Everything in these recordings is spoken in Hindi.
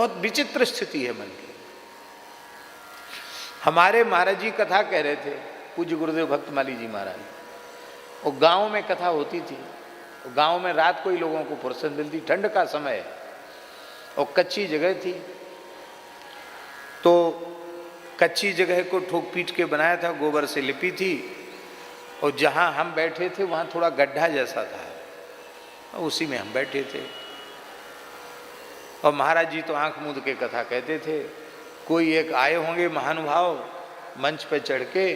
बहुत विचित्र स्थिति है मन की। हमारे महाराज जी कथा कह रहे थे, पूज्य गुरुदेव भक्तमाली जी महाराज, और गांव में कथा होती थी। गांव में रात को ही लोगों को फुर्सत मिलती, ठंड का समय है और कच्ची जगह थी, तो कच्ची जगह को ठोक पीट के बनाया था, गोबर से लिपी थी, और जहां हम बैठे थे वहां थोड़ा गड्ढा जैसा था, उसी में हम बैठे थे। और महाराज जी तो आंख मूंद के कथा कहते थे। कोई एक आए होंगे महानुभाव मंच पे चढ़ के,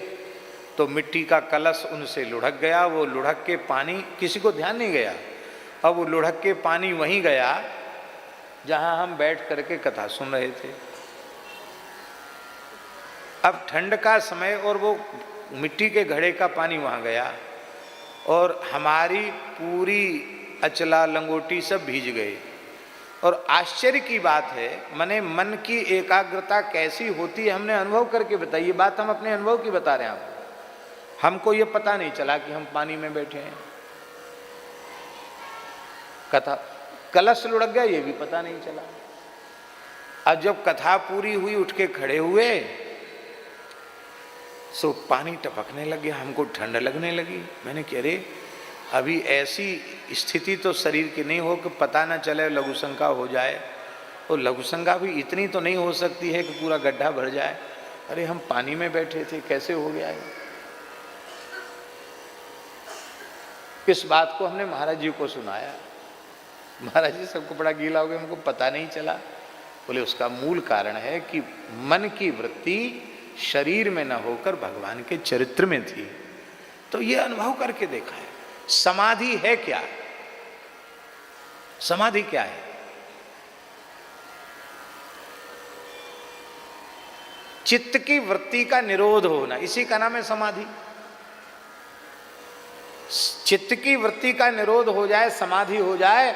तो मिट्टी का कलश उनसे लुढ़क गया। वो लुढ़क के पानी, किसी को ध्यान नहीं गया, अब वो लुढ़क के पानी वहीं गया जहां हम बैठ करके कथा सुन रहे थे। अब ठंड का समय और वो मिट्टी के घड़े का पानी वहां गया, और हमारी पूरी अचला लंगोटी सब भीज गए। और आश्चर्य की बात है, माने मन की एकाग्रता कैसी होती है हमने अनुभव करके बताई। ये बात हम अपने अनुभव की बता रहे हैं आपको। हमको ये पता नहीं चला कि हम पानी में बैठे हैं। कथा कलश लुढ़क गया ये भी पता नहीं चला। अब जब कथा पूरी हुई उठ के खड़े हुए, सो पानी टपकने लग गया, हमको ठंड लगने लगी। मैंने कहा अरे अभी ऐसी स्थिति तो शरीर की नहीं हो कि पता ना चले लघु शंका हो जाए, और लघु शंका भी इतनी तो नहीं हो सकती है कि पूरा गड्ढा भर जाए। अरे हम पानी में बैठे थे, कैसे हो गया है? इस बात को हमने महाराज जी को सुनाया। महाराज जी सबको बड़ा गीला हो गया, हमको पता नहीं चला। बोले उसका मूल कारण है कि मन की वृत्ति शरीर में न होकर भगवान के चरित्र में थी। तो ये अनुभव करके देखा है। समाधि है क्या? समाधि क्या है? चित्त की वृत्ति का निरोध होना, इसी का नाम है समाधि। चित्त की वृत्ति का निरोध हो जाए, समाधि हो जाए,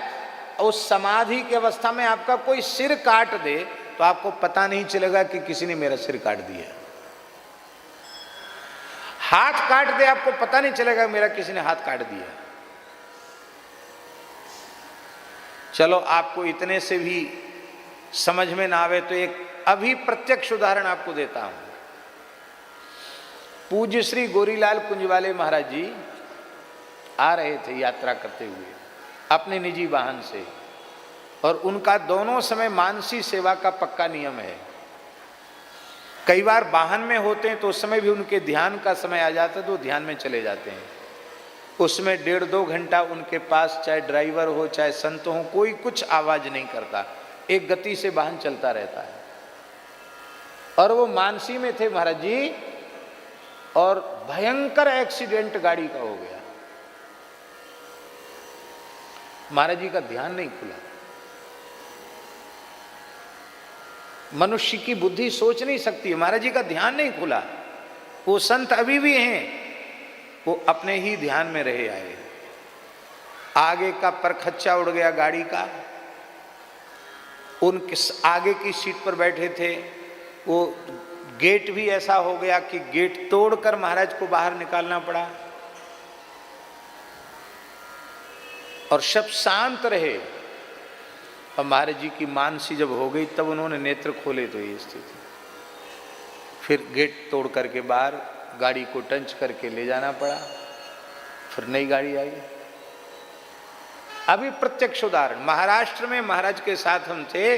उस समाधि की अवस्था में आपका कोई सिर काट दे तो आपको पता नहीं चलेगा कि किसी ने मेरा सिर काट दिया। हाथ काट दे आपको पता नहीं चलेगा मेरा किसी ने हाथ काट दिया। चलो आपको इतने से भी समझ में ना आवे तो एक अभी प्रत्यक्ष उदाहरण आपको देता हूं। पूज्य श्री गोरीलाल कुंजवाले महाराज जी आ रहे थे यात्रा करते हुए अपने निजी वाहन से, और उनका दोनों समय मानसी सेवा का पक्का नियम है। कई बार वाहन में होते हैं तो उस समय भी उनके ध्यान का समय आ जाता है तो ध्यान में चले जाते हैं। उसमें 1.5-2 घंटा उनके पास चाहे ड्राइवर हो चाहे संत हो, कोई कुछ आवाज नहीं करता, एक गति से वाहन चलता रहता है। और वो मानसी में थे महाराज जी, और भयंकर एक्सीडेंट गाड़ी का हो गया। महाराज जी का ध्यान नहीं खुला। मनुष्य की बुद्धि सोच नहीं सकती, महाराज जी का ध्यान नहीं खुला। वो संत अभी भी हैं, वो अपने ही ध्यान में रहे आए। आगे का परखच्चा उड़ गया गाड़ी का, उनके आगे की सीट पर बैठे थे, वो गेट भी ऐसा हो गया कि गेट तोड़कर महाराज को बाहर निकालना पड़ा। और सब शांत रहे। और महाराज जी की मानसी जब हो गई तब उन्होंने नेत्र खोले तो ये स्थिति। फिर गेट तोड़ करके बाहर गाड़ी को टंच करके ले जाना पड़ा, फिर नई गाड़ी आई। अभी प्रत्यक्ष उदाहरण, महाराष्ट्र में महाराज के साथ हम थे,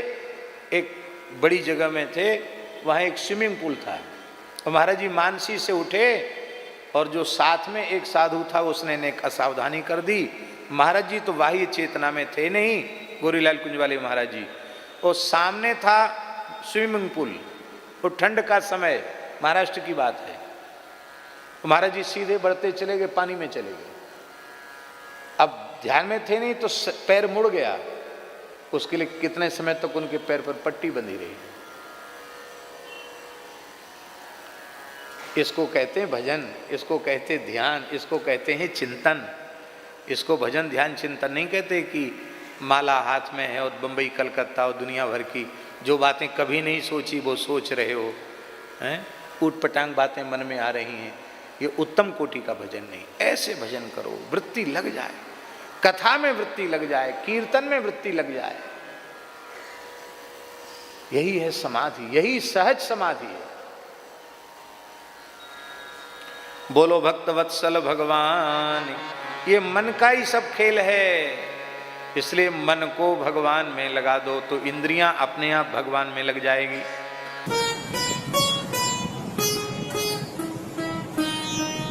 एक बड़ी जगह में थे, वहाँ एक स्विमिंग पूल था। और महाराज जी मानसी से उठे, और जो साथ में एक साधु था उसने एक असावधानी कर दी। महाराज जी तो बाह्य चेतना में थे नहीं, गोरीलाल कुंजवाले महाराज जी, और सामने था स्विमिंग पूल, वो ठंड का समय, महाराष्ट्र की बात है। महाराज जी सीधे बढ़ते चले गए, पानी में चले गए। अब ध्यान में थे नहीं तो पैर मुड़ गया, उसके लिए कितने समय तक उनके पैर पर पट्टी बंधी रही। इसको कहते हैं भजन, इसको कहते हैं ध्यान, इसको कहते हैं चिंतन। इसको भजन ध्यान चिंतन नहीं कहते कि माला हाथ में है और बम्बई कलकत्ता और दुनिया भर की जो बातें कभी नहीं सोची वो सोच रहे हो, हैं, ऊट पटांग बातें मन में आ रही हैं। ये उत्तम कोटि का भजन नहीं। ऐसे भजन करो वृत्ति लग जाए, कथा में वृत्ति लग जाए, कीर्तन में वृत्ति लग जाए। यही है समाधि, यही सहज समाधि है। बोलो भक्तवत्सल भगवान। ये मन का ही सब खेल है, इसलिए मन को भगवान में लगा दो तो इंद्रियां अपने आप भगवान में लग जाएगी।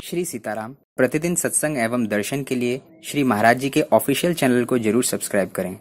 श्री सीताराम प्रतिदिन सत्संग एवं दर्शन के लिए श्री महाराज जी के ऑफिशियल चैनल को जरूर सब्सक्राइब करें।